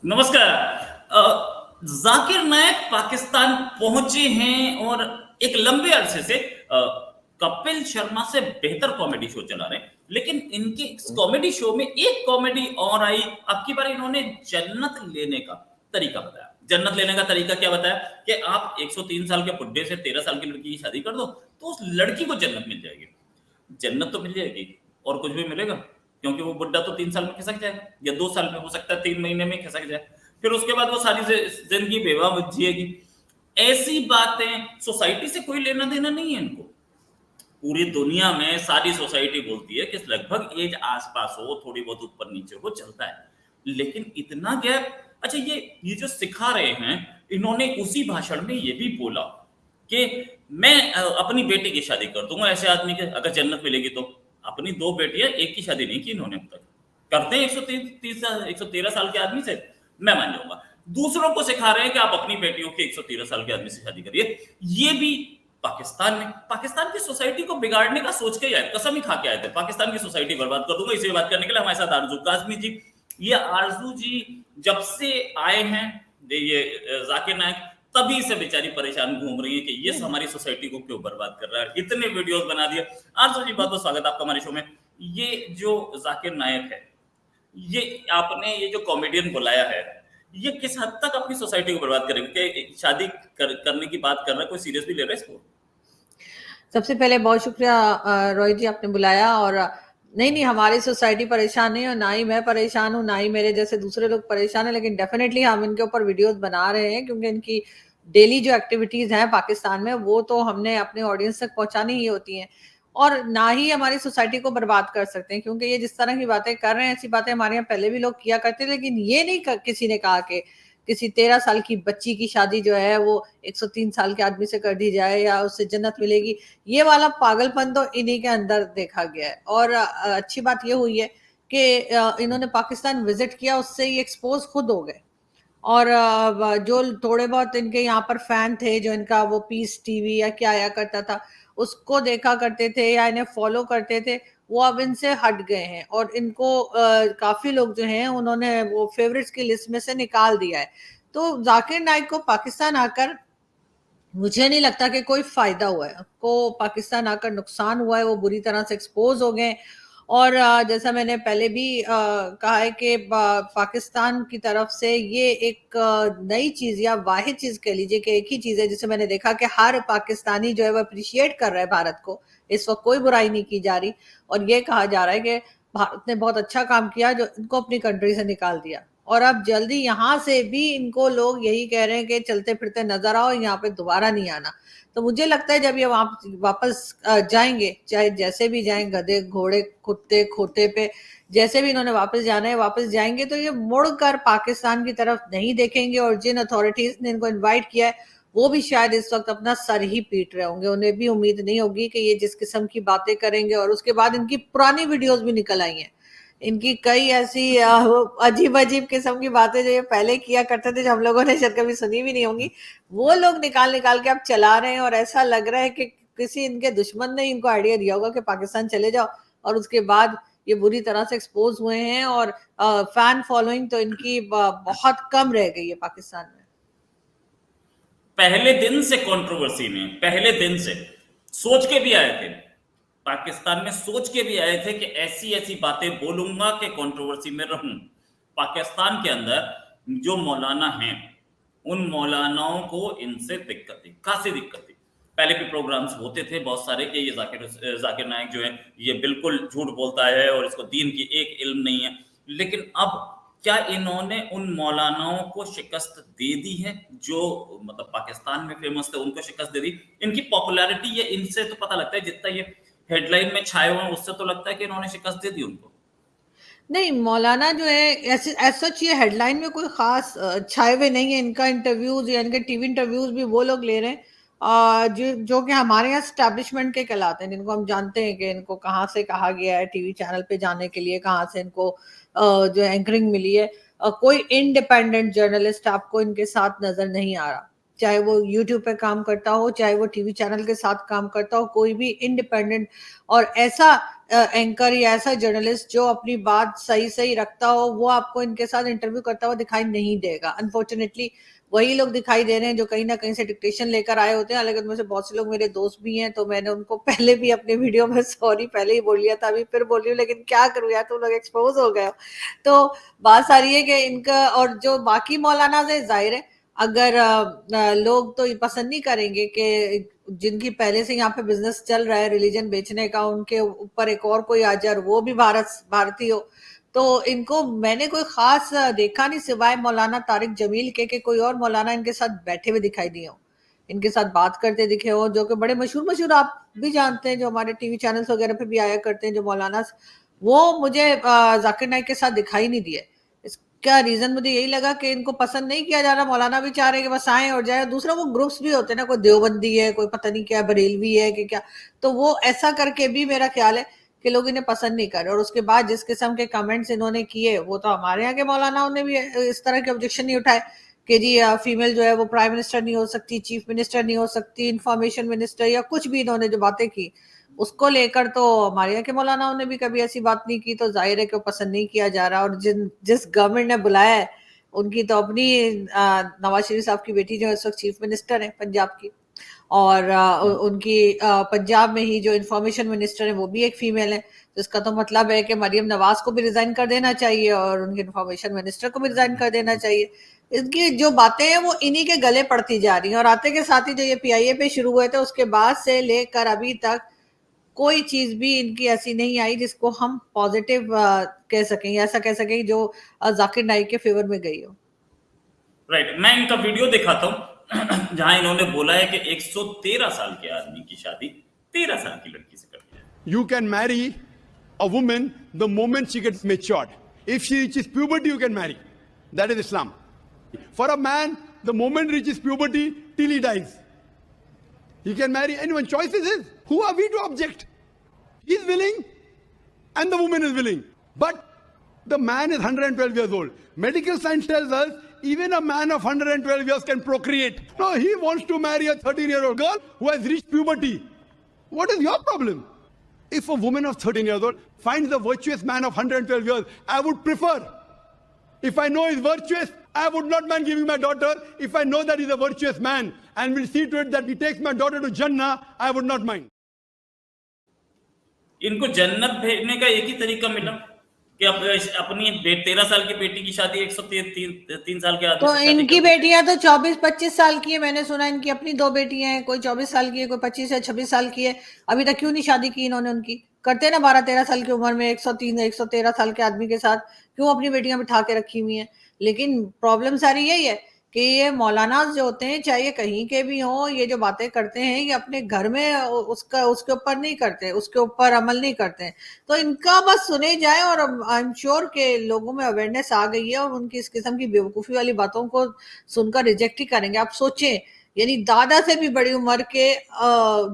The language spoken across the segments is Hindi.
नमस्कार। जाकिर नायक पाकिस्तान पहुंचे हैं और एक लंबे अरसे से कपिल शर्मा से बेहतर कॉमेडी शो चला रहे हैं, लेकिन इनके इस कॉमेडी शो में एक कॉमेडी और आई। अब की बार इन्होंने जन्नत लेने का तरीका बताया। जन्नत लेने का तरीका क्या बताया कि आप 103 साल के बुड्ढे से 13 साल की लड़की की शादी कर दो तो उस लड़की को जन्नत मिल जाएगी। जन्नत तो मिल जाएगी और कुछ भी मिलेगा, क्योंकि वो बुड्ढा तो 3 साल में खिसक जाएगा या 2 साल में, हो सकता है 3 महीने में खिसक जाए। फिर उसके बाद वो सारी जिंदगी बेवा जिएगी। ऐसी बातें सोसाइटी से कोई लेना देना नहीं है इनको। पूरी दुनिया में सारी सोसाइटी बोलती है कि लगभग एज आसपास हो, थोड़ी बहुत ऊपर नीचे हो, चलता है। लेकिन इतना गैप। अच्छा, ये जो सिखा रहे हैं, इन्होंने उसी भाषण में ये भी बोला कि मैं अपनी बेटी की शादी कर दूंगा ऐसे आदमी के, अगर जन्नत मिलेगी तो। अपनी 2 बेटियां, एक की शादी नहीं की इन्होंने अब तक। करते हैं 113 साल के आदमी से, मैं मान जाऊंगा। दूसरों को सिखा रहे हैं कि आप अपनी बेटियों के 113 साल के आदमी से शादी करिए। ये भी पाकिस्तान की सोसाइटी को बिगाड़ने का सोच के आए, कसम ही खा के आए थे, पाकिस्तान की सोसाइटी बर्बाद कर दूंगा। इसे बात करने के लिए हमारे साथ आरजू काजमी जी। ये आरजू जी जब से आए हैं, ये जाकिर नायक, तभी से बेचारी परेशान घूम रही है कि ये हमारी सोसाइटी को क्यों बर्बाद कर रहा है, इतने वीडियोस बना दिए। आरजू जी, बहुत बहुत स्वागत आपका हमारे शो में। ये जो जाकिर नायक है, ये आपने ये जो कॉमेडियन बुलाया है, ये किस हद तक अपनी सोसाइटी को बर्बाद करेंगे? कि शादी करने की बात कर रहा है, कोई सीरियस भी ले रहा है इसको? सबसे पहले बहुत शुक्रिया रॉय जी, आपने बुलाया। और नहीं, हमारी सोसाइटी परेशान नहीं है, और ना ही मैं परेशान हूँ, ना ही मेरे जैसे दूसरे लोग परेशान हैं। लेकिन डेफिनेटली हम इनके ऊपर वीडियोस बना रहे हैं, क्योंकि इनकी डेली जो एक्टिविटीज हैं पाकिस्तान में, वो तो हमने अपने ऑडियंस तक पहुंचानी ही होती हैं। और ना ही हमारी सोसाइटी को बर्बाद कर सकते हैं, क्योंकि ये जिस तरह की बातें कर रहे हैं, ऐसी बातें हमारे यहाँ पहले भी लोग किया करते थे। लेकिन ये नहीं किसी ने कहा कि किसी 13 साल की बच्ची की शादी जो है वो 103 साल के आदमी से कर दी जाए या उससे जन्नत मिलेगी। ये वाला पागलपन तो इन्हीं के अंदर देखा गया है। और अच्छी बात ये हुई है कि इन्होंने पाकिस्तान विजिट किया, उससे ये एक्सपोज खुद हो गए। और जो थोड़े बहुत इनके यहाँ पर फैन थे, जो इनका वो पीस टीवी या क्या आया करता था, उसको देखा करते थे या इन्हें फॉलो करते थे, वो अब इनसे हट गए हैं। और इनको काफी लोग जो हैं, उन्होंने वो फेवरेट्स की लिस्ट में से निकाल दिया है। तो जाकिर नाइक को पाकिस्तान आकर मुझे नहीं लगता कि कोई फायदा हुआ है। को पाकिस्तान आकर नुकसान हुआ है, वो बुरी तरह से एक्सपोज हो गए। और जैसा मैंने पहले भी कहा है कि पाकिस्तान की तरफ से ये एक नई चीज या वाहिद चीज कह लीजिए कि एक ही चीज है जिसे मैंने देखा कि हर पाकिस्तानी जो है वो अप्रिशिएट कर रहा है भारत को। इस वक्त कोई बुराई नहीं की जा रही, और ये कहा जा रहा है कि भारत ने बहुत अच्छा काम किया जो इनको अपनी कंट्री से निकाल दिया। और अब जल्दी यहाँ से भी इनको लोग यही कह रहे हैं कि चलते फिरते नजर आओ, यहाँ पे दोबारा नहीं आना। तो मुझे लगता है जब ये वापस जाएंगे, चाहे जैसे भी जाएं, गधे घोड़े कुत्ते खोते पे, जैसे भी इन्होंने वापस जाना है वापस जाएंगे, तो ये मुड़कर पाकिस्तान की तरफ नहीं देखेंगे। और जिन अथॉरिटीज ने इनको इन्वाइट किया है, वो भी शायद इस वक्त अपना सर ही पीट रहे होंगे। उन्हें भी उम्मीद नहीं होगी कि ये जिस किस्म की बातें करेंगे। और उसके बाद इनकी पुरानी वीडियोस भी निकल आई हैं, इनकी कई ऐसी अजीब अजीब किस्म की बातें जो ये पहले किया करते थे, जो हम लोगों ने शायद कभी सुनी भी नहीं होंगी, वो लोग निकाल निकाल के अब चला रहे हैं। और ऐसा लग रहा है कि किसी इनके दुश्मन ने इनको आइडिया दिया होगा कि पाकिस्तान चले जाओ। और उसके बाद ये बुरी तरह से एक्सपोज हुए हैं। और फैन फॉलोइंग तो इनकी बहुत कम रह गई है पाकिस्तान में। पहले दिन से कंट्रोवर्सी में, पहले दिन से सोच के भी आए थे, पाकिस्तान में सोच के भी आए थे कि ऐसी ऐसी बातें बोलूंगा कि कंट्रोवर्सी में रहूं। पाकिस्तान के अंदर जो मौलाना हैं, उन मौलानाओं को इनसे दिक्कत थी, खासी दिक्कत थी। पहले भी प्रोग्राम्स होते थे बहुत सारे कि ये जाकिर नायक जो है ये बिल्कुल झूठ बोलता है और इसको दीन की एक इल्म नहीं है। लेकिन अब क्या इन्होंने उन मौलानाओं को शिकस्त दे दी है जो मतलब पाकिस्तान में फेमस थे, उनको शिकस्त दे दी? इनकी पॉपुलैरिटी, ये इनसे तो पता लगता है, जितना ये हेडलाइन में छाए हुए हैं उससे तो लगता है कि इन्होंने शिकस्त दे दी उनको। नहीं, मौलाना जो है ऐसे सच ये हेडलाइन में कोई खास छाए हुए नहीं है। इनका इंटरव्यूज या इनके टीवी इंटरव्यूज भी वो लोग ले रहे हैं जो कि हमारे यहाँ स्टैब्लिशमेंट के कहलाते हैं, जिनको हम जानते हैं कि इनको कहाँ से कहा गया है टीवी चैनल पे जाने के लिए, कहाँ से इनको जो एंकरिंग मिली है। कोई इंडिपेंडेंट जर्नलिस्ट आपको इनके साथ नजर नहीं आ रहा। चाहे वो यूट्यूब पे काम करता हो, चाहे वो टीवी चैनल के साथ काम करता हो, कोई भी इंडिपेंडेंट और ऐसा एंकर या ऐसा जर्नलिस्ट जो अपनी बात सही सही रखता हो, वो आपको इनके साथ इंटरव्यू करता हुआ दिखाई नहीं देगा। अनफॉर्चुनेटली वही लोग दिखाई दे रहे हैं जो कहीं ना कहीं से डिक्टेशन लेकर आए होते हैं। हालांकि उनमें से बहुत से लोग मेरे दोस्त भी हैं, तो मैंने उनको पहले भी अपने वीडियो में सॉरी पहले ही बोल लिया था, अभी फिर बोल रही हूँ, लेकिन क्या करूँ यार, तुम लोग एक्सपोज हो गए हो। तो बात सारी है कि इनका और जो बाकी मौलाना से जाहिर है, अगर लोग तो ये पसंद नहीं करेंगे कि जिनकी पहले से यहाँ पे बिजनेस चल रहा है रिलीजन बेचने का, उनके ऊपर एक और कोई आ जाए और वो भी भारतीय हो। तो इनको मैंने कोई खास देखा नहीं सिवाय मौलाना तारिक जमील के, कोई और मौलाना इनके साथ बैठे हुए दिखाई दिए हो, इनके साथ बात करते दिखे हो, जो कि बड़े मशहूर मशहूर आप भी जानते हैं, जो हमारे टीवी चैनल्स वगैरह पे भी आया करते हैं जो मौलाना, वो मुझे जाकिर नाइक के साथ दिखाई नहीं दिए। इसका रीजन मुझे यही लगा कि इनको पसंद नहीं किया जा रहा। मौलाना भी चाह रहे हैं कि बस आए और जाए। दूसरा वो ग्रुप्स भी होते हैं ना, कोई देवबंदी है, कोई पता नहीं क्या बरेलवी है कि क्या, तो वो ऐसा करके भी मेरा ख्याल है कि लोग इन्हें पसंद नहीं कर रहे। और उसके बाद जिस किस्म के कमेंट्स इन्होंने किए, वो तो हमारे यहाँ के मौलानाओं ने भी इस तरह के ऑब्जेक्शन नहीं उठाए कि जी फीमेल जो है वो प्राइम मिनिस्टर नहीं हो सकती, चीफ मिनिस्टर नहीं हो सकती, इंफॉर्मेशन मिनिस्टर, या कुछ भी इन्होंने जो बातें की उसको लेकर तो हमारे यहाँ के मौलानाओं ने भी कभी ऐसी बात नहीं की। तो जाहिर है कि वो पसंद नहीं किया जा रहा। और जिस गवर्नमेंट ने बुलाया है, उनकी तो अपनी नवाज शरीफ साहब की बेटी जो इस वक्त चीफ मिनिस्टर है पंजाब की, और उनकी पंजाब में ही जो इंफॉर्मेशन मिनिस्टर है वो भी एक फीमेल है। तो इसका तो मतलब है कि मरियम नवाज को भी रिजाइन कर देना चाहिए और उनके इंफॉर्मेशन मिनिस्टर को भी रिजाइन कर देना चाहिए। इनकी जो बातें हैं वो इन्हीं के गले पड़ती जा रही हैं। और आते के साथ ही जो ये पीआईए पे शुरू हुए थे, उसके बाद से लेकर अभी तक कोई चीज भी इनकी ऐसी नहीं आई जिसको हम पॉजिटिव कह सकें, या ऐसा कह सकें जो जाकिर नाइक के फेवर में गई हो। राइट, मैं इनका वीडियो दिखाता हूँ जहां इन्होंने बोला है कि 113 साल के आदमी की शादी 13 साल की लड़की से करनी है। You can marry a woman the moment she gets matured. If she reaches puberty, you can marry. That is Islam. For a man, the moment reaches puberty till he dies, he can marry anyone. Choice is his. Who are we to object? He is willing and the woman is willing. But the man is 112 years old. Medical science tells us even a man of 112 years can procreate. No, he wants to marry a 13-year-old girl who has reached puberty. What is your problem? If a woman of 13 years old finds a virtuous man of 112 years, I would prefer. If I know he's virtuous, I would not mind giving my daughter. If I know that he's a virtuous man and will see to it that he takes my daughter to Jannah, I would not mind. इनको जन्नत भेजने का एक ही तरीका मिला कि अपनी 13 साल की बेटी की शादी 103 साल के आदमी तो से शादी इनकी कर। बेटियां तो 24-25 साल की है। मैंने सुना इनकी अपनी 2 बेटियां हैं, कोई 24 साल की है, कोई 25 या 26 साल की है। अभी तक क्यों नहीं शादी की इन्होंने? उनकी करते ना 12-13 साल की उम्र में 113 साल के आदमी के साथ क्यों अपनी बेटियां बिठा के रखी हुई हैं? लेकिन प्रॉब्लम सारी यही है कि ये मौलाना जो होते हैं, चाहे ये कहीं के भी हों, ये जो बातें करते हैं ये अपने घर में उसके ऊपर नहीं करते, उसके ऊपर अमल नहीं करते हैं। तो इनका बस सुने जाए और आई एम श्योर के लोगों में अवेयरनेस आ गई है और उनकी इस किस्म की बेवकूफ़ी वाली बातों को सुनकर रिजेक्ट ही करेंगे। आप सोचें, यानी दादा से भी बड़ी उम्र के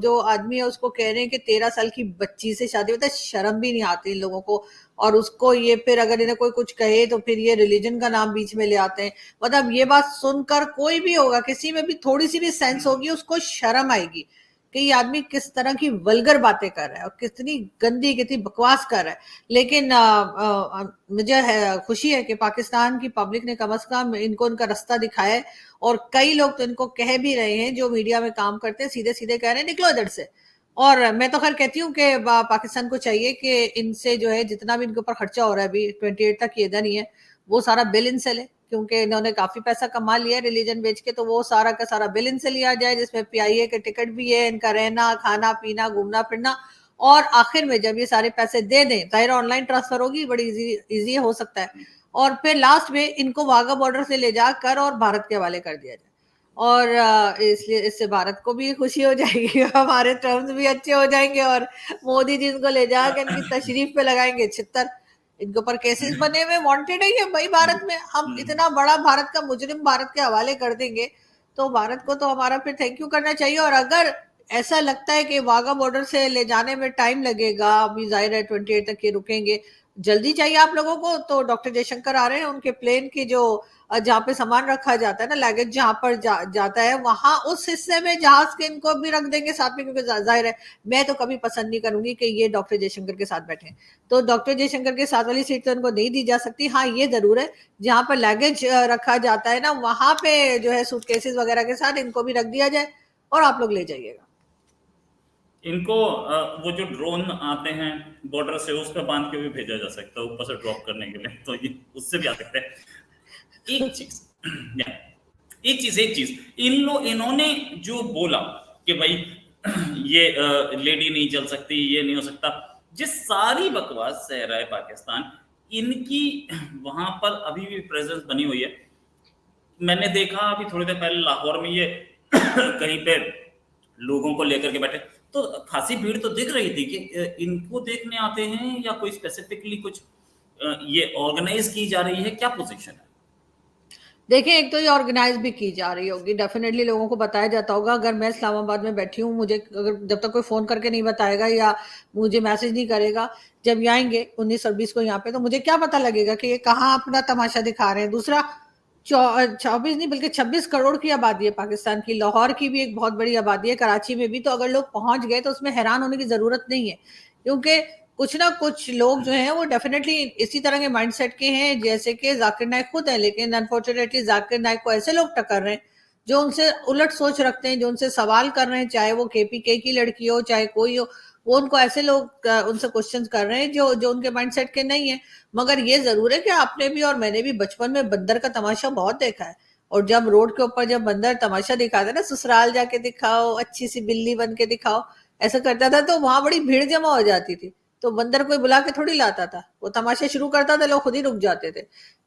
जो आदमी है उसको कह रहे हैं कि 13 साल की बच्ची से शादी, मतलब शर्म भी नहीं आती इन लोगों को। और उसको ये फिर अगर इन्हें कोई कुछ कहे तो फिर ये रिलीजन का नाम बीच में ले आते हैं। मतलब ये बात सुनकर कोई भी होगा, किसी में भी थोड़ी सी भी सेंस होगी, उसको शर्म आएगी कि ये आदमी किस तरह की वल्गर बातें कर रहा है और कितनी गंदी कितनी बकवास कर रहा है। लेकिन मुझे खुशी है कि पाकिस्तान की पब्लिक ने कम से कम इनको इनका रास्ता दिखाया है। और कई लोग तो इनको कह भी रहे हैं, जो मीडिया में काम करते हैं, सीधे सीधे कह रहे हैं निकलो इधर से। और मैं तो खैर कहती हूँ कि पाकिस्तान को चाहिए कि इनसे जो है जितना भी इनके ऊपर खर्चा हो रहा है, अभी 28 तक ये इधर नहीं है, वो सारा बिल इनसे ले, क्योंकि इन्होंने काफी पैसा कमा लिया रिलीजन बेच के। तो वो सारा का सारा बिल इनसे लिया जाए, जिसमें पीआईए के टिकट भी है, इनका रहना खाना पीना घूमना फिरना। और आखिर में जब ये सारे पैसे दे दें, जाहिर ऑनलाइन ट्रांसफर होगी, बड़ी इजी हो सकता है, और फिर लास्ट में इनको वाघा बॉर्डर से ले जाकर और भारत के हवाले कर दिया जाए। और इसलिए इससे भारत को भी खुशी हो जाएगी, हमारे टर्म्स भी अच्छे हो जाएंगे, और मोदी जी इनको ले जाकर इनकी तशरीफ पे लगाएंगे छितर। इनके ऊपर केसेस बने हुए, वांटेड है ये भाई भारत में। हम इतना बड़ा भारत का मुजरिम भारत के हवाले कर देंगे, तो भारत को तो हमारा फिर थैंक यू करना चाहिए। और अगर ऐसा लगता है कि वाघा बॉर्डर से ले जाने में टाइम लगेगा, अभी जाहिर है 28 तक ये रुकेंगे, जल्दी चाहिए आप लोगों को तो डॉक्टर जयशंकर आ रहे हैं, उनके प्लेन की जो जहाँ पे सामान रखा जाता है ना, लगेज जहाँ पर जाता है, वहां उस हिस्से में जहाज के इनको भी रख देंगे साथ में, क्योंकि जाहिर है मैं तो कभी पसंद नहीं करूंगी कि ये डॉक्टर जयशंकर के साथ बैठे। तो डॉक्टर जयशंकर के साथ वाली सीट तो इनको नहीं दी जा सकती। हाँ ये जरूर है जहां पर लगेज रखा जाता है ना, वहां पे जो है सूटकेसेस वगैरह के साथ इनको भी रख दिया जाए और आप लोग ले जाइएगा। इनको वो जो ड्रोन आते हैं बॉर्डर से, उस पर बांध के भी भेजा जा सकता है ऊपर से ड्रॉप करने के लिए, तो ये उससे भी आ सकते हैं। एक चीज या, एक चीज इन्होंने जो बोला कि भाई ये लेडी नहीं चल सकती, ये नहीं हो सकता, जिस सारी बकवास सह रहा है पाकिस्तान, इनकी वहां पर अभी भी प्रेजेंस बनी हुई है। मैंने देखा अभी थोड़ी देर पहले लाहौर में ये कहीं पे लोगों को लेकर के बैठे, तो खासी भीड़ तो दिख रही थी कि इनको देखने आते हैं या कोई स्पेसिफिकली कुछ ये ऑर्गेनाइज की जा रही है, क्या पोजीशन है? देखिए, एक तो ये ऑर्गेनाइज भी की जा रही होगी, डेफिनेटली लोगों को बताया जाता होगा। अगर मैं इस्लामाबाद में बैठी हूँ, मुझे अगर जब तक कोई फोन करके नहीं बताएगा या मुझे मैसेज नहीं करेगा, जब ये आएंगे 19 और 20 को यहाँ पे, तो मुझे क्या पता लगेगा कि ये कहाँ अपना तमाशा दिखा रहे हैं। दूसरा, 24 नहीं बल्कि 26 करोड़ की आबादी है पाकिस्तान की, लाहौर की भी एक बहुत बड़ी आबादी है, कराची में भी। तो अगर लोग पहुंच गए तो उसमें हैरान होने की जरूरत नहीं है, क्योंकि कुछ ना कुछ लोग जो हैं वो डेफिनेटली इसी तरह के माइंडसेट के हैं जैसे कि जाकिर नाइक खुद है। लेकिन अनफॉर्चुनेटली जाकिर नाइक को ऐसे लोग टक्कर रहे हैं जो उनसे उलट सोच रखते हैं, जो उनसे सवाल कर रहे हैं, चाहे वो केपीके की लड़की हो चाहे कोई हो, वो उनको ऐसे लोग उनसे क्वेश्चंस कर रहे हैं जो जो उनके माइंडसेट के नहीं है। मगर ये जरूर है कि आपने भी और मैंने भी बचपन में बंदर का तमाशा बहुत देखा है। और जब रोड के ऊपर जब बंदर तमाशा दिखाता है ना, ससुराल जाके दिखाओ, अच्छी सी बिल्ली बन के दिखाओ, ऐसा करता था, तो वहां बड़ी भीड़ जमा हो जाती थी। तो बंदर कोई बुला के थोड़ी लाता था, वो तमाशा शुरू करता था, लोग खुद ही रुक जाते थे।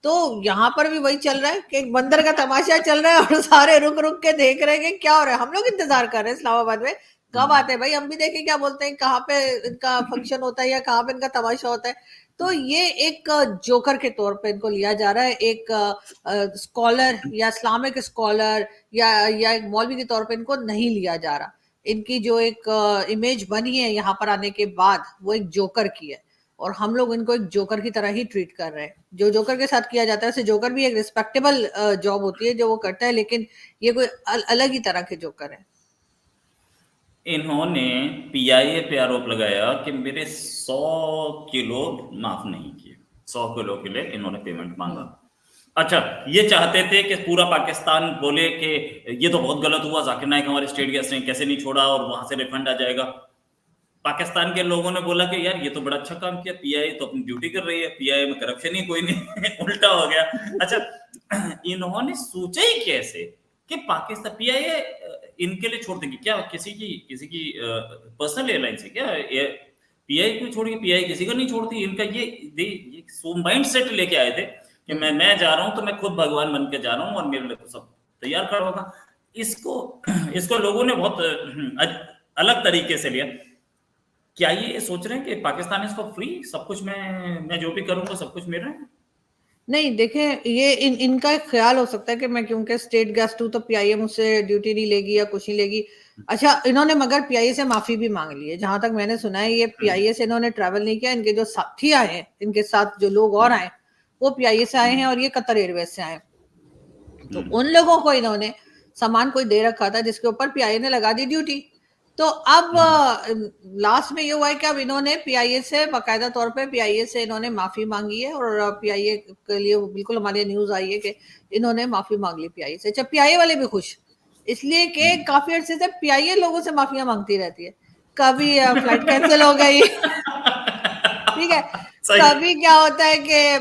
तो यहाँ पर भी वही चल रहा है कि एक बंदर का तमाशा चल रहा है और सारे रुक रुक के देख रहे हैं कि क्या हो रहा है। हम लोग इंतजार कर रहे हैं इस्लामाबाद में कब आते हैं भाई, हम भी देखें क्या बोलते हैं, कहाँ पे इनका फंक्शन होता है या कहाँ पे इनका तमाशा होता है। तो ये एक जोकर के तौर पे इनको लिया जा रहा है, एक स्कॉलर या इस्लामिक स्कॉलर या एक मौलवी के तौर पे इनको नहीं लिया जा रहा। इनकी जो एक इमेज बनी है यहाँ पर आने के बाद, वो एक जोकर की है, और हम लोग इनको एक जोकर की तरह ही ट्रीट कर रहे हैं। जो जोकर के साथ किया जाता है, वैसे जोकर भी एक रिस्पेक्टेबल जॉब होती है जो वो करता है, लेकिन ये कोई अलग ही तरह के जोकर है। इन्होंने पीआईए पे आरोप लगाया कि मेरे 100 किलो माफ नहीं किए, 100 किलो के लिए इन्होंने पेमेंट मांगा। अच्छा, ये चाहते थे कि पूरा पाकिस्तान बोले कि ये तो बहुत गलत हुआ, जाकिर नाइक हमारे स्टेट गेस्ट ने कैसे नहीं छोड़ा और वहां से रिफंड आ जाएगा। पाकिस्तान के लोगों ने बोला कि यार ये तो बड़ा अच्छा काम किया, पीआईए तो अपनी ड्यूटी कर रही है, पीआईए में करप्शन ही कोई नहीं उल्टा हो गया। अच्छा, इन्होंने सोचा ही कैसे कि पाकिस्तान पीआईए इनके लिए छोड़ देंगे क्या? किसी की पर्सनल एयरलाइन से क्या पीआईए क्यों छोड़ेंगे? पीआईए किसी का नहीं छोड़ती। इनका ये सो माइंड सेट लेके आए थे कि मैं जा रहा हूं तो मैं खुद भगवान बन के जा रहा हूं और मेरे लिए तो सब तैयार खड़ा होगा। इसको लोगों ने बहुत अलग तरीके से लिया। क्या ये सोच रहे हैं कि पाकिस्तान इज फॉर फ्री, सब कुछ मैं जो भी करूंगा सब कुछ मेरा है? नहीं, देखें, ये इनका एक ख्याल हो सकता है कि मैं क्योंकि स्टेट गेस्ट हूं तो पीआईए मुझसे ड्यूटी नहीं लेगी या कुछ नहीं लेगी। अच्छा, इन्होंने मगर पीआईए से माफी भी मांग ली है, जहां तक मैंने सुना है। ये पीआईए से इन्होंने ट्रैवल नहीं किया, इनके जो साथी आए हैं, इनके साथ जो लोग और आए, वो पीआईए से आए हैं और ये कतर एयरवेज से आए। तो उन लोगों को इन्होंने सामान कोई दे रखा था जिसके ऊपर पीआईए ने लगा दी ड्यूटी। तो अब लास्ट में ये हुआ है कि अब इन्होंने पीआईए से बाकायदा तौर पे पीआईए से इन्होंने माफी मांगी है, और पीआईए के लिए बिल्कुल हमारे न्यूज आई है कि इन्होंने माफी मांग ली पीआईए से। अच्छा, पीआईए वाले भी खुश, इसलिए कि काफी अर्से से पीआईए लोगों से माफिया मांगती रहती है। कभी फ्लाइट कैंसिल हो गई ठीक है, कभी क्या होता है कि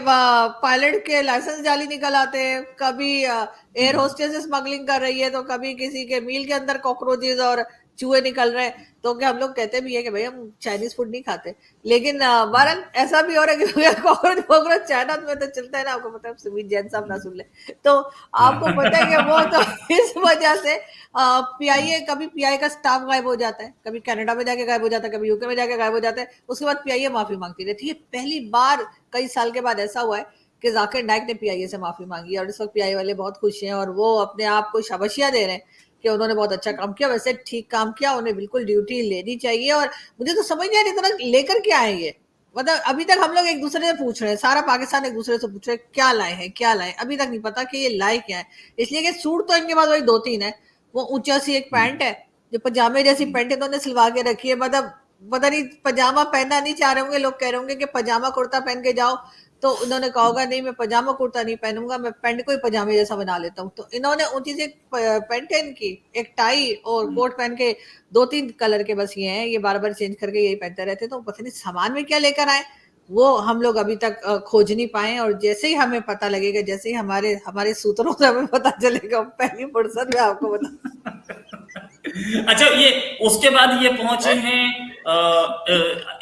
पायलट के लाइसेंस जाली निकल आते हैं, कभी एयर होस्टेस स्मगलिंग कर रही है, तो कभी किसी के मील के अंदर कॉकरोचेस और चूहे निकल रहे हैं। तो क्या हम लोग कहते भी है कि भाई हम चाइनीज फूड नहीं खाते, लेकिन बहरहाल ऐसा भी हो रहा है कि कॉकरोच चाइना में तो चलता है ना, आपको पता है, सुमीत जैन साहब ना सुन ले तो आपको पता है कि वो तो इस वजह से पीआईए, कभी पीआईए का स्टाफ गायब हो जाता है, कभी कनाडा में जाके गायब हो जाता है, कभी यूके में जाके गायब हो जाता है, उसके बाद पीआईए माफी मांगती रहती है। पहली बार कई साल के बाद ऐसा हुआ है कि जाकिर नाइक ने पीआईए से माफी मांगी, और इस वक्त पीआईए वाले बहुत खुश हैं और वो अपने आप को शाबाशियां दे रहे हैं कि उन्होंने बहुत अच्छा काम किया। वैसे ठीक काम किया, उन्हें बिल्कुल ड्यूटी लेनी चाहिए। और मुझे तो समझ नहीं आ रही इतना लेकर क्या है ये, मतलब अभी तक हम लोग एक दूसरे से पूछ रहे हैं, सारा पाकिस्तान एक दूसरे से पूछ रहे हैं क्या लाए हैं क्या लाए, अभी तक नहीं पता कि ये लाए क्या है। इसलिए कि सूट तो इनके पास वही 2-3 है, वो ऊंचा सी एक पैंट है जो पजामे जैसी पैंट इन्होंने सिलवा के रखी है, मतलब पता नहीं पजामा पहनना नहीं चाह रहे होंगे, लोग कह रहे होंगे कि पजामा कुर्ता पहन के जाओ, तो उन्होंने कहा होगा नहीं मैं पजामा कुर्ता नहीं पहनूंगा, मैं पैंट को ही पजामे जैसा बना लेता हूँ। तो इन्होंने ऊंची सी एक पैंट है इनकी, एक टाई और कोट पहन के 2-3 कलर के बस ये हैं, ये बार बार चेंज करके यही पहनते रहते, तो पता नहीं सामान में क्या लेकर आए वो हम लोग अभी तक खोज नहीं पाए। और जैसे ही हमें पता लगेगा, जैसे ही हमारे हमारे सूत्रों से हमें पता चलेगा, पहली फुर्सत में आपको बता। अच्छा, ये उसके बाद ये पहुंचे हैं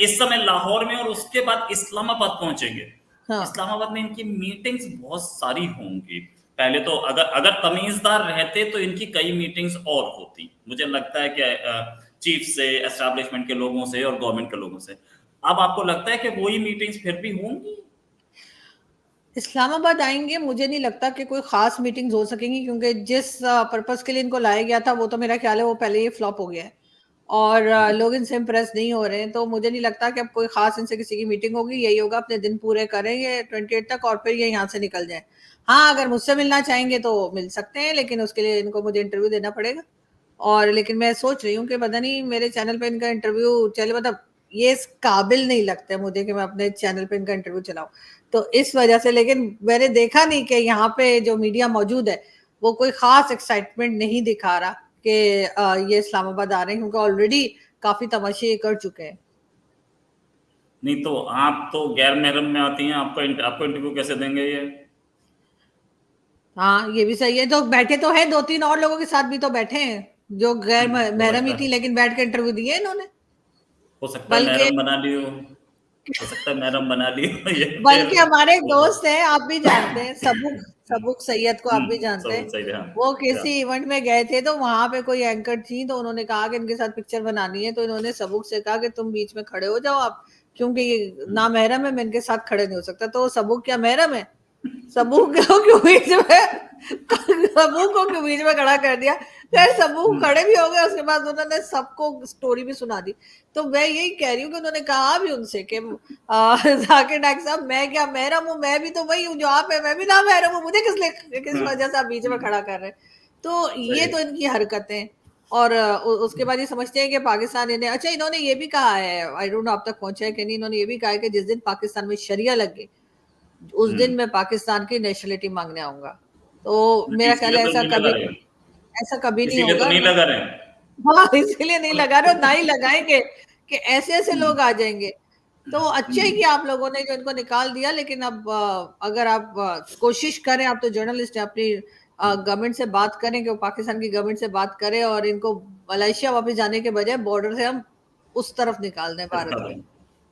इस समय लाहौर में, और उसके बाद इस्लामाबाद पहुंचेंगे। हाँ इस्लामाबाद में इनकी मीटिंग्स बहुत सारी होंगी। पहले तो अगर अगर तमीजदार रहते तो इनकी कई मीटिंग्स और होती, मुझे लगता है कि चीफ से, एस्टैब्लिशमेंट के लोगों से और गवर्नमेंट के लोगों से। अब आपको लगता है कि वही मीटिंग्स फिर भी होंगी? इस्लामाबाद आएंगे, मुझे नहीं लगता कि कोई खास मीटिंग्स हो सकेंगी, क्योंकि जिस पर्पस के लिए इनको लाया गया था वो तो मेरा ख्याल है वो पहले ही फ्लॉप हो गया है, और लोग इनसे इम्प्रेस नहीं हो रहे हैं, तो मुझे नहीं लगता कि अब कोई खास इनसे किसी की मीटिंग होगी। यही होगा अपने दिन पूरे करेंगे 28 तक और फिर ये यहाँ से निकल जाए। हाँ, अगर मुझसे मिलना चाहेंगे तो मिल सकते हैं, लेकिन उसके लिए इनको मुझे इंटरव्यू देना पड़ेगा। और लेकिन मैं सोच रही हूँ कि पता नहीं मेरे चैनल पे इनका इंटरव्यू चले, मतलब ये इस काबिल नहीं लगता है मुझे कि मैं अपने चैनल पे इनका इंटरव्यू चलाऊं, तो इस वजह से। लेकिन मैंने देखा नहीं कि यहाँ पे जो मीडिया मौजूद है वो कोई खास एक्साइटमेंट नहीं दिखा रहा कि ये इस्लामाबाद आ रहे हैं, क्योंकि ऑलरेडी काफी तमाशे ये कर चुके हैं। नहीं तो आप तो गैर महरम में आती हैं, आपको इंटरव्यू कैसे देंगे ये? हाँ ये भी सही है, तो बैठे तो है 2-3 और लोगों के साथ भी तो बैठे हैं जो गैर हो महरम ही सकता थी, है, लेकिन बैठ के इंटरव्यू दिए इन्होंने। हो सकता है बल्कि महरम बना लियो, हो सकता है महरम बना लियो ये फिर बल्कि हमारे एक वो। दोस्त हैं, आप भी जानते हैं, सबूक सबूक सैयद को आप भी जानते सब हैं। सही है, हाँ। वो या, किसी इवेंट में गए थे, तो वहां पे कोई एंकर थी, तो उन्होंने कहा कि इनके साथ पिक्चर बनानी है, तो इन्होंने सबूक से कहा कि तुम बीच में खड़े हो जाओ आप, क्योंकि ये ना महरम है, मैं इनके साथ खड़े नहीं हो सकता। तो सबूक क्या महरम है? सबूक को क्यों बीच में सबूक को क्यों बीच में खड़ा कर दिया? खैर सबूक खड़े भी हो गए, उसके बाद उन्होंने सबको स्टोरी भी सुना दी। तो मैं यही कह रही हूँ कि उन्होंने कहा भी उनसे कि जाकिर नाइक साहब, मैं क्या महरम हूँ? मैं भी तो वही हूँ जो आप है, मैं भी ना महरम हूँ, मुझे किस वजह से आप बीच में खड़ा कर रहे हैं? तो ये सही। तो इनकी हरकतें। और उसके बाद ये समझते हैं कि पाकिस्तान इन्हें, अच्छा इन्होंने ये भी कहा है, आई डोंट नो आप तक पहुंचा है कि नहीं, इन्होंने ये भी कहा है कि जिस दिन पाकिस्तान में शरिया लगे उस दिन मैं पाकिस्तान की नेशनलिटी मांगने आऊंगा। तो मेरा ख्याल इसीलिए है तो नहीं लगा रहे, ऐसा कभी नहीं इसीलिए तो होगा। नहीं लगा रहे। हाँ, इसीलिए नहीं लगा रहे, और ना ही लगाएंगे कि ऐसे ऐसे लोग आ जाएंगे। तो अच्छा है कि आप लोगों ने जो इनको निकाल दिया, लेकिन अब अगर आप कोशिश करें, आप तो जर्नलिस्ट हैं, अपनी गवर्नमेंट से बात करें, कि वो पाकिस्तान की गवर्नमेंट से बात करें और इनको मलेशिया वापस जाने के बजाय बॉर्डर से हम उस तरफ निकाल दें भारत के।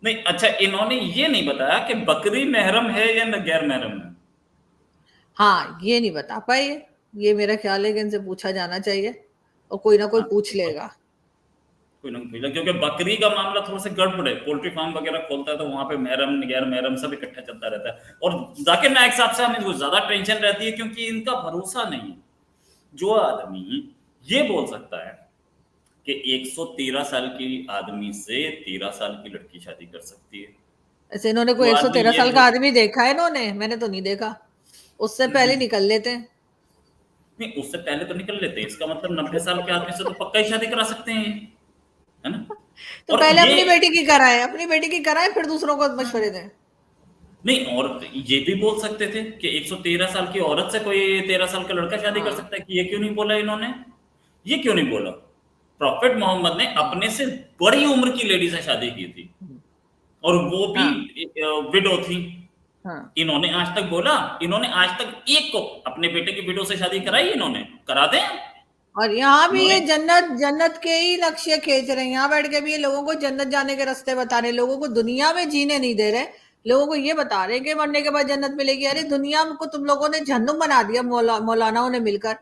नहीं, अच्छा, इन्होंने ये नहीं बताया कि बकरी महरम है या न गैर महरम है। हाँ ये नहीं बता पाए, ये मेरा ख्याल है कि इनसे पूछा जाना चाहिए, और कोई ना कोई हाँ, पूछ लेगा। कोई ना कोई, क्योंकि बकरी का मामला थोड़ा सा गड़बड़ है। पोल्ट्री फार्म वगैरह खोलता है तो वहां पे महरम गैर महरम सब इकट्ठा चलता रहता है। और जाकिर नायक साहब से हमें कुछ ज्यादा टेंशन रहती है, क्योंकि इनका भरोसा नहीं है। जो आदमी ये बोल सकता है कि 113 साल की आदमी से 13 साल की लड़की शादी कर सकती है, ऐसे इन्होंने वो कोई आदमी 113 ये साल का बोल, आदमी देखा है इन्होंने? मैंने तो नहीं देखा, उससे पहले निकल लेते हैं। नहीं उससे पहले तो निकल लेते हैं, इसका मतलब 90 साल के आदमी से तो पक्का ही शादी करा सकते हैं, है ना? तो और पहले ये अपनी बेटी की कराएं, अपनी बेटी की कराएं, फिर दूसरों को मशवरे दें। नहीं, और ये भी बोल सकते थे कि 113 साल की औरत से कोई 13 साल का लड़का शादी कर हाँ सकता है, कि ये क्यों नहीं बोला इन्होंने? ये क्यों नहीं बोला? प्रॉफेट मोहम्मद ने अपने से बड़ी उम्र की लेडी से शादी की थी, और वो भी हाँ विडो थी। हाँ। इन्होंने आज तक बोला? इन्होंने आज तक एक को अपने बेटे की विडो से शादी कराई? इन्होंने करा दें? और यहाँ भी इन्होंने ये जन्नत जन्नत के ही नक्शे खींच रहे हैं, यहाँ बैठ के भी ये लोगों को जन्नत जाने के रास्ते बता रहे हैं, लोगों को दुनिया में जीने नहीं दे रहे। लोगों को ये बता रहे हैं कि मरने के बाद जन्नत मिलेगी। अरे दुनिया को तुम लोगों ने जहन्नुम बना दिया, मौलानाओं ने मिलकर।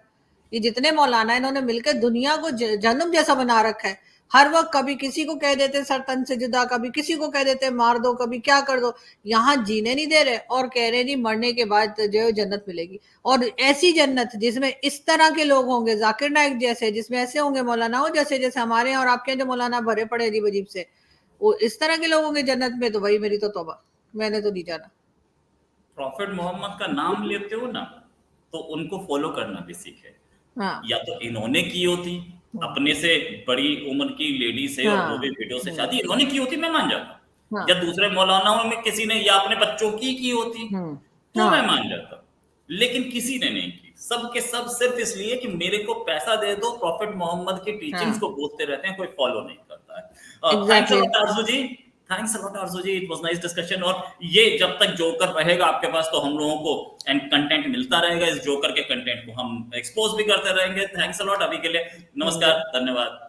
ये जितने मौलाना है, इन्होंने मिलकर दुनिया को जहन्नुम जैसा बना रखा है। हर वक्त कभी किसी को कह देते सर तन से जुदा, कभी किसी को कह देते मार दो, कभी क्या कर दो। यहाँ जीने नहीं दे रहे और कह रहे नहीं मरने के बाद जो है जन्नत मिलेगी। और ऐसी जन्नत जिसमें इस तरह के लोग होंगे, जाकिर नाइक जैसे, जिसमें ऐसे होंगे मौलानाओं जैसे, जैसे हमारे यहाँ और आपके यहाँ जो मौलाना भरे पड़े अजीब अजीब से, वो इस तरह के लोग होंगे जन्नत में, तो वही मेरी तो तौबा, मैंने तो नहीं जाना। प्रॉफिट मोहम्मद का नाम लेते हो ना, तो उनको फॉलो करना भी सीखे। हाँ या तो इन्होंने की होती अपने से बड़ी उम्र की लेडी से, और वो भी वीडियो से शादी इन्होंने की होती, मैं मान जाता। हाँ या दूसरे मौलानाओं में किसी ने या अपने बच्चों की होती, तो हाँ। मैं मान जाता। लेकिन किसी ने नहीं की, सब के सब सिर्फ इसलिए कि मेरे को पैसा दे दो, प्रॉफिट मोहम्मद की टीचिंग्स हाँ को बोलते रहते हैं, कोई फॉलो नहीं करता है। Thanks a exactly. Lot Aarzoo ji, thanks a lot Aarzoo ji, it was nice discussion. और ये जब तक जोकर रहेगा आपके पास, तो हम लोगों को एंड कंटेंट मिलता रहेगा। इस जोकर के कंटेंट को हम एक्सपोज भी करते रहेंगे। थैंक्स अ लॉट, अभी के लिए नमस्कार, धन्यवाद।